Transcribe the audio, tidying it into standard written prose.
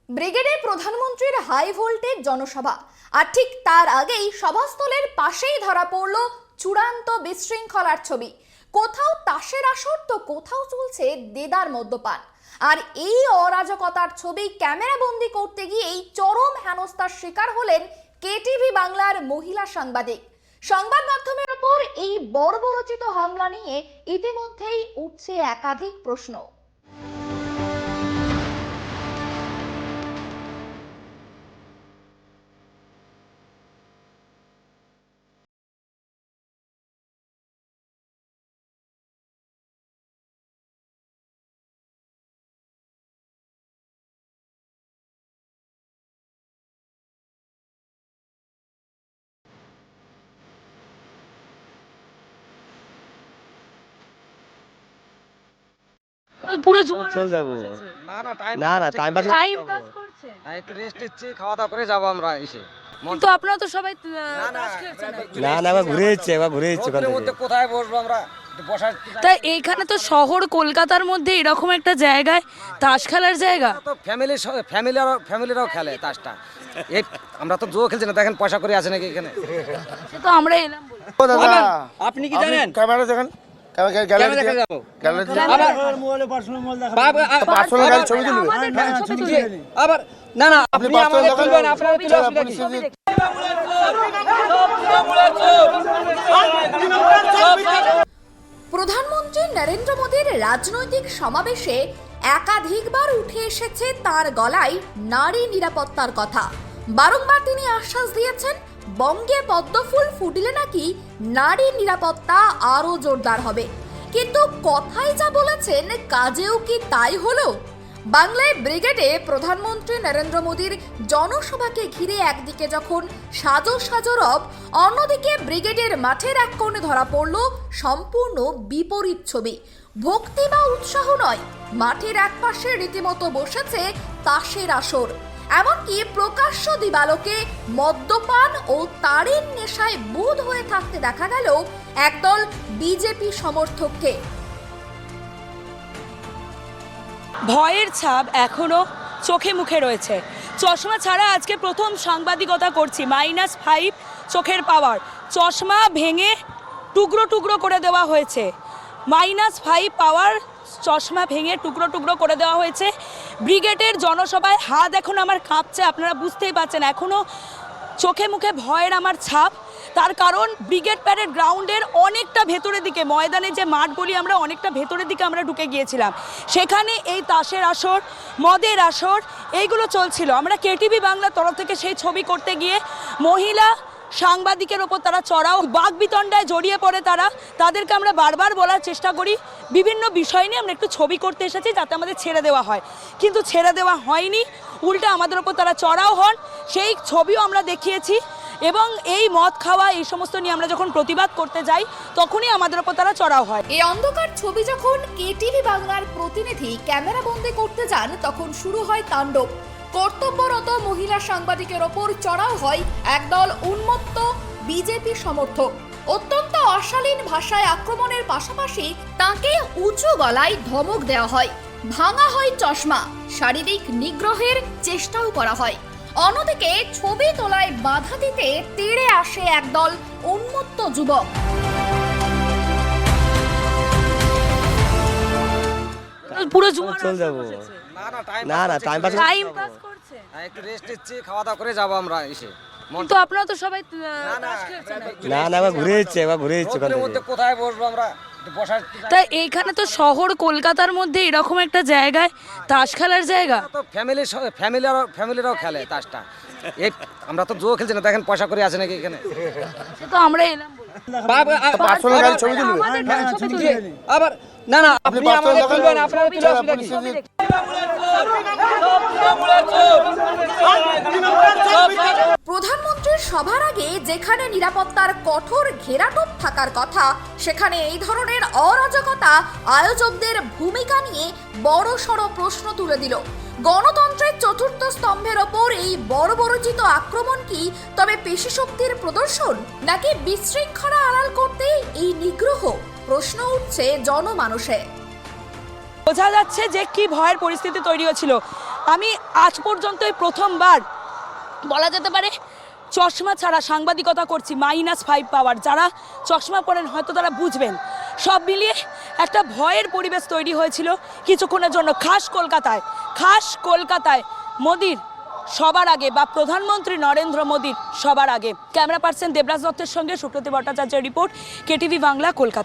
ব্রিগেডে প্রধানমন্ত্রীর high voltage জনসভা আর ঠিক তার আগেই সভাস্থলের পাশেই ধরা পড়ল চূড়ান্ত বিশৃঙ্খলার ছবি। কোথাও তাসের আসর তো কোথাও চলছে দেদার মদ্যপান। আর এই অরাজকতার ছবি ক্যামেরাবন্দি করতে গিয়েই চরম হেনস্থার শিকার হলেন কেটিভি বাংলার মহিলা সাংবাদিক। সংবাদ মাধ্যমের উপর এই বর্বরচিত হামলা নিয়ে ইতিমধ্যেই উঠছে একাধিক প্রশ্ন। পুরো চল যাবো না টাইম পাস করছে। একটু রেস্ট নিচ্ছি, খাওয়া দাওয়া করে যাবো আমরা এসে। কিন্তু আপনারা তো সবাই তাস খেলছেন। না এবার ঘুরে যাচ্ছে রোদের মধ্যে কোথায় বসবো আমরা? একটু বসার তাই এইখানে তো শহর কলকাতার মধ্যে এরকম একটা জায়গায় তাস খেলার জায়গা। তো ফ্যামিলিরাও খেলে তাসটা। এই আমরা তো জুয়ো খেলছি না, দেখেন পয়সা করে আছে নাকি এখানে। সে তো আমরা এলাম বলে। আপনি কি জানেন? ক্যামেরা দেখেন ক্যামেরা দেখে যাবো। ছবি তুলবে আবার না আপনি আমাদের তুলবেন, আপনারা তুলে অসুবিধা কি? প্রধানমন্ত্রী নরেন্দ্র মোদীর রাজনৈতিক সমাবেশে একাধিকবার উঠে এসেছে তার গলায় নারী নিরাপত্তার কথা। বারংবার তিনি আশ্বাস দিয়েছেন বঙ্গে পদ্মফুল ফুটলে নাকি নারী নিরাপত্তা আরো জোরদার হবে। কিন্তু কথাই যা বলেছেন কাজেও কি তাই হলো? বাংলায় ব্রিগেডে প্রধানমন্ত্রী নরেন্দ্র মোদীর জনসভাকে ঘিরে একদিকে যখন সাজো রব, অন্যদিকে ব্রিগেডের মাঠের এক কোণে ধরা পড়ল সম্পূর্ণ বিপরীত ছবি। ভক্তি বা উৎসাহ নয়, মাঠের একপাশে রীতিমতো বসেছে তাসের আসর। এমনকি প্রকাশ্য দিবালোকে মদ্যপান ও তারের নেশায় বুঁদ হয়ে থাকতে দেখা গেল একদল বিজেপি সমর্থককে। ভয়ের ছাপ এখনো চোখে মুখে রয়েছে। চশমা ছাড়া আজকে প্রথম সাংবাদিকতা করছি। -5 চোখের পাওয়ার, চশমা ভেঙে টুকরো করে দেওয়া হয়েছে। -5 পাওয়ার চশমা ভেঙে টুকরো করে দেওয়া হয়েছে। ব্রিগেডের জনসভায় হাত এখন আমার কাঁপছে, আপনারা বুঝতেই পারছেন। এখনও চোখে মুখে ভয়ের আমার ছাপ। তার কারণ ব্রিগেড প্যারেড গ্রাউন্ডের অনেকটা ভেতরের দিকে, ময়দানে যে মাঠ বলি আমরা, অনেকটা ভেতরের দিকে আমরা ঢুকে গিয়েছিলাম। সেখানে এই তাসের আসর, মদের আসর এইগুলো চলছিল। আমরা কেটিভি বাংলার তরফ থেকে সেই ছবি করতে গিয়ে মহিলা সাংবাদিকের ওপর তারা চড়াও বাকবিতণ্ডায় জড়িয়ে পড়ে। তাদেরকে আমরা বারবার বলার চেষ্টা করি বিভিন্ন বিষয় নিয়ে আমরা একটু ছবি করতে এসেছি যাতে আমাদের ছেড়ে দেওয়া হয়, কিন্তু ছেড়ে দেওয়া হয়নি। উল্টা আমাদের ওপর তারা চড়াও হন, সেই ছবিও আমরা দেখিয়েছি। এবং এই মদ খাওয়া এই সমস্ত নিয়ে আমরা যখন প্রতিবাদ করতে যাই তখনই আমাদের ওপর তারা চড়াও হয়। এই অন্ধকার ছবি যখন কেটিভি বাংলার প্রতিনিধি ক্যামেরাবন্দি করতে যান তখন শুরু হয় তাণ্ডব। কর্তব্যরত মহিলা সাংবাদিকের ওপর চড়াও হয় একদল উন্মত্ত বিজেপি সমর্থক। অত্যন্ত অশালীন ভাষায় আক্রমণের পাশাপাশি তাকে উঁচু গলায় ধমক দেওয়া হয়, ভাঙা হয় চশমা, শারীরিক নিগ্রহের চেষ্টাও করা হয়। অন্যদিকে ছবি তোলায় বাধা দিতে তেড়ে আসে একদল উন্মত্ত যুবক। পুরো চল যাবো না টাইম পাস করছে। একটু রেস্ট নিচ্ছি, খাওয়া দাওয়া করে যাবো আমরা এসে। কিন্তু আপনারা তো সবাই তাস খেলছেন। না এবার ঘুরে যাচ্ছে রোদের মধ্যে কোথায় বসবো আমরা? একটু বসার তাই এইখানে তো শহর কলকাতার মধ্যে এরকম একটা জায়গায় তাস খেলার জায়গা। তো ফ্যামিলিরাও খেলে তাসটা। এই আমরা তো জুয়ো খেলছি না, দেখেন পয়সা করে আছে নাকি এখানে। সে তো আমরা এলাম বলে। ছবি তুলবে আবার না আপনি আমাদের তুলবেন, আপনারা তুলে অসুবিধা কি? প্রধানমন্ত্রীর সভার আগে যেখানে নিরাপত্তার কঠোর ঘেরাটোপ থাকার কথা, সেখানে এই ধরনের অরাজকতা আয়োজকদের ভূমিকা নিয়ে বড়সড় প্রশ্ন তুলে দিল। গণতন্ত্রের চতুর্থ স্তম্ভের ওপর এই বর্বরচিত আক্রমণ কি তবে পেশিশক্তির প্রদর্শন, নাকি বিশৃঙ্খলা আড়াল করতে এই নিগ্রহ? প্রশ্ন উঠছে জনমানসে। বোঝা যাচ্ছে যে কি ভয়ের পরিস্থিতি তৈরি হয়েছিল। আমি আজ পর্যন্ত এই প্রথমবার বলা যেতে পারে চশমা ছাড়া সাংবাদিকতা করছি, -5 পাওয়ার। যারা চশমা পরেন হয়তো তারা বুঝবেন। সব মিলিয়ে একটা ভয়ের পরিবেশ তৈরি হয়েছিল কিছুক্ষণের জন্য, খাস কলকাতায় মোদির সবার আগে বা প্রধানমন্ত্রী নরেন্দ্র মোদির সবার আগে। ক্যামেরা পার্সন দেবরাজ দত্তের সঙ্গে সুপ্রতি ভট্টাচার্যের রিপোর্ট, কেটিভি বাংলা, কলকাতা।